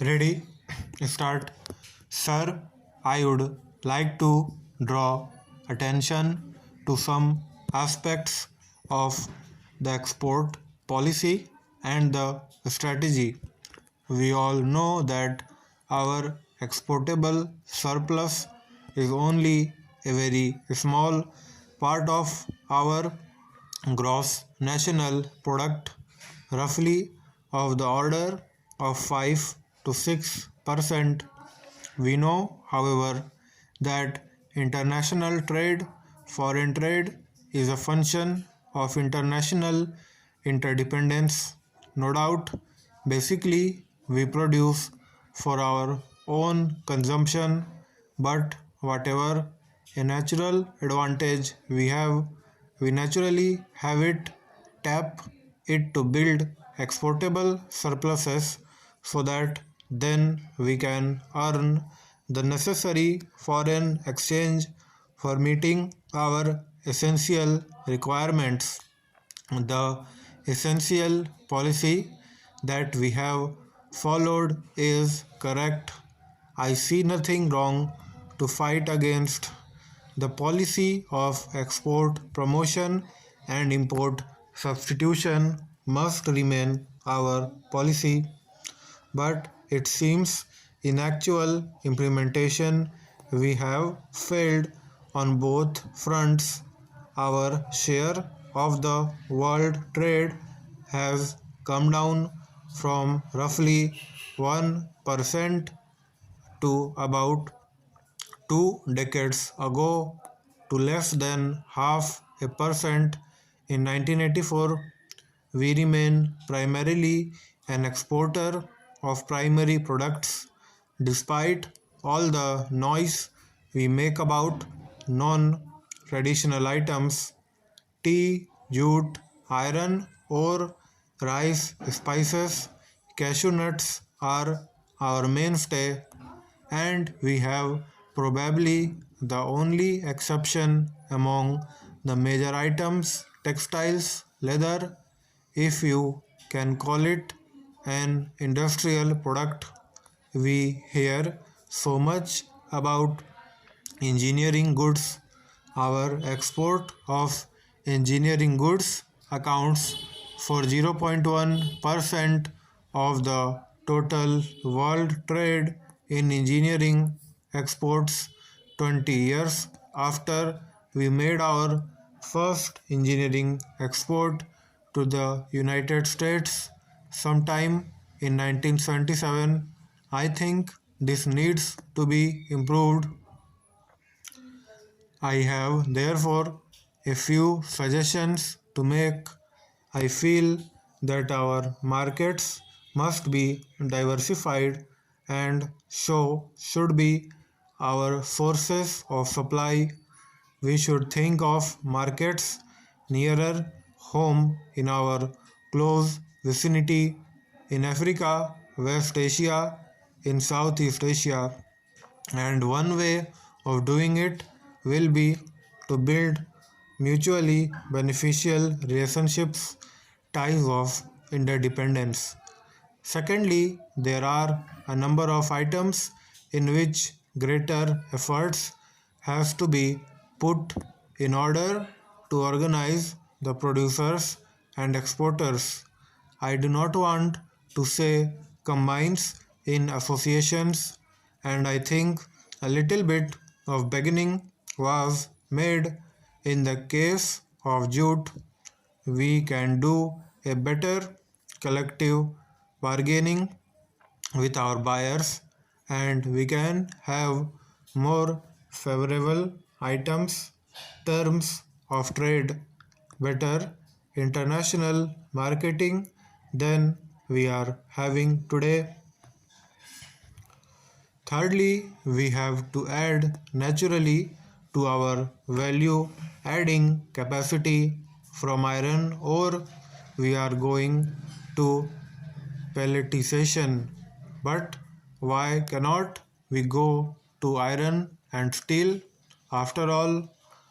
Ready? Start. Sir, I would like to draw attention to some aspects of the export policy and the strategy. We all know that our exportable surplus is only a very small part of our gross national product, roughly of the order of 5 to 6%. We know, however, that international trade, foreign trade, is a function of international interdependence. No doubt, basically, we produce for our own consumption, but whatever a natural advantage we naturally have it, tap it to build exportable surpluses so that then we can earn the necessary foreign exchange for meeting our essential requirements. The essential policy that we have followed is correct. I see nothing wrong to fight against the policy of export promotion and import substitution must remain our policy, but it seems in actual implementation we have failed on both fronts. Our share of the world trade has come down from roughly 1% to about 2 decades ago to less than half a percent in 1984. We remain primarily an exporter of primary products despite all the noise we make about non-traditional items. Tea, jute, iron ore, rice, spices, cashew nuts are our mainstay, and we have probably the only exception among the major items, textiles, leather, if you can call it an industrial product. We hear so much about engineering goods. Our export of engineering goods accounts for 0.1% of the total world trade in engineering exports. 20 years after we made our first engineering export to the United States sometime in 1977, I think this needs to be improved. I have therefore a few suggestions to make. I feel that our markets must be diversified and so should be our sources of supply. We should think of markets nearer home in our close vicinity, in Africa, West Asia, in Southeast Asia, and one way of doing it will be to build mutually beneficial relationships, ties of interdependence. Secondly, there are a number of items in which greater efforts has to be put in order to organize the producers and exporters. I do not want to say combines in associations, and I think a little bit of beginning was made in the case of jute. We can do a better collective bargaining with our buyers, and we can have more favorable items, terms of trade, better international marketing than we are having today. Thirdly, we have to add naturally to our value adding capacity from iron ore. We are going to pelletization. But why cannot we go to iron and steel? After all,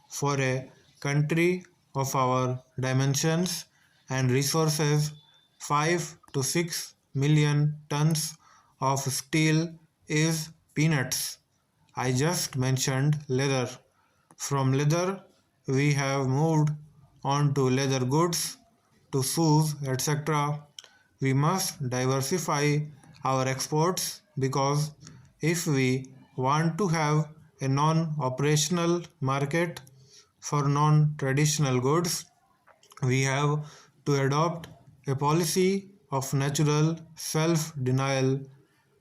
for a country of our dimensions and resources, 5 to 6 million tons of steel is peanuts. I just mentioned leather. From leather, we have moved on to leather goods, to shoes, etc. We must diversify our exports because if we want to have a non operational market for non traditional goods, we have to adopt a policy of natural self denial.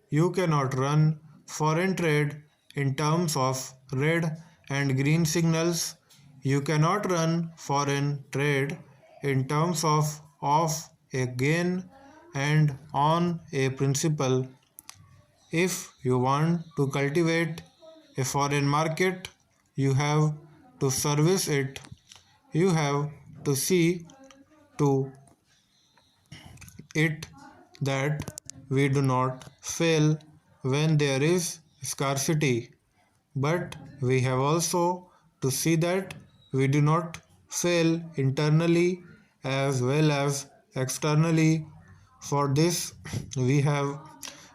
You cannot run foreign trade in terms of red and green signals. You cannot run foreign trade in terms of off a gain and on a principle. If you want to cultivate a foreign market, you have to service it. You have to see to it that we do not fail when there is scarcity, but we have also to see that we do not fail internally as well as externally. For this, we have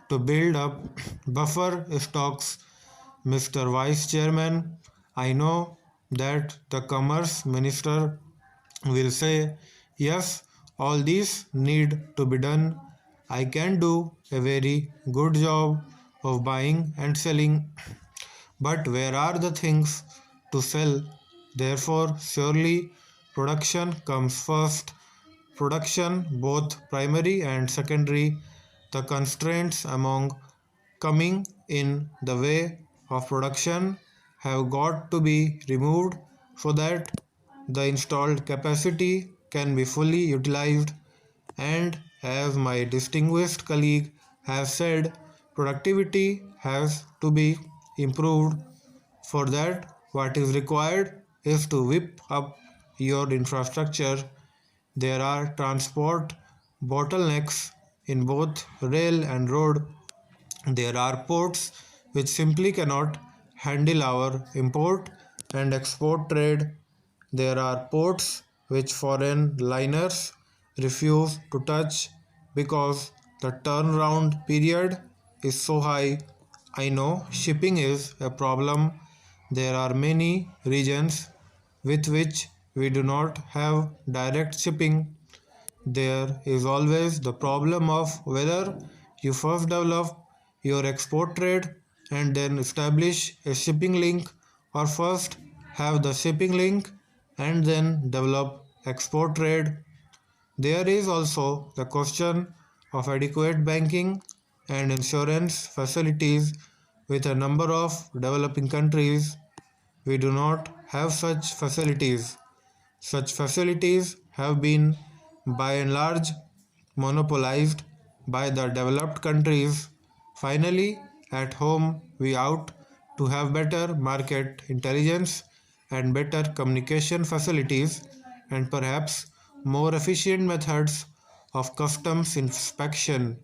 to build up buffer stocks. Mr. Vice Chairman, I know that the Commerce Minister will say, yes, all these need to be done. I can do a very good job of buying and selling, but where are the things to sell? Therefore, surely production comes first. Production, both primary and secondary, the constraints among coming in the way of production have got to be removed so that the installed capacity can be fully utilized. And as my distinguished colleague has said, productivity has to be improved. For that, what is required is to whip up your infrastructure. There are transport bottlenecks in both rail and road. There are ports which simply cannot handle our import and export trade. There are ports which foreign liners refuse to touch because the turnaround period is so high. I know shipping is a problem. There are many regions with which we do not have direct shipping. There is always the problem of whether you first develop your export trade and then establish a shipping link, or first have the shipping link and then develop export trade. There is also the question of adequate banking and insurance facilities. With a number of developing countries, we do not have such facilities. Such facilities have been by and large monopolized by the developed countries. Finally, at home, we ought to have better market intelligence and better communication facilities and perhaps more efficient methods of customs inspection.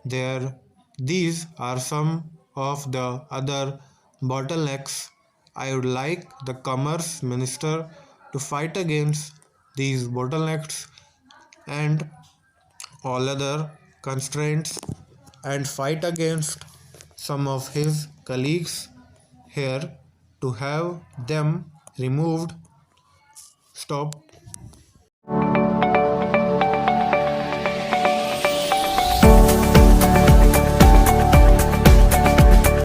There, these are some of the other bottlenecks. I would like the Commerce Minister to fight against these bottlenecks and all other constraints and fight against some of his colleagues here to have them removed. Stop.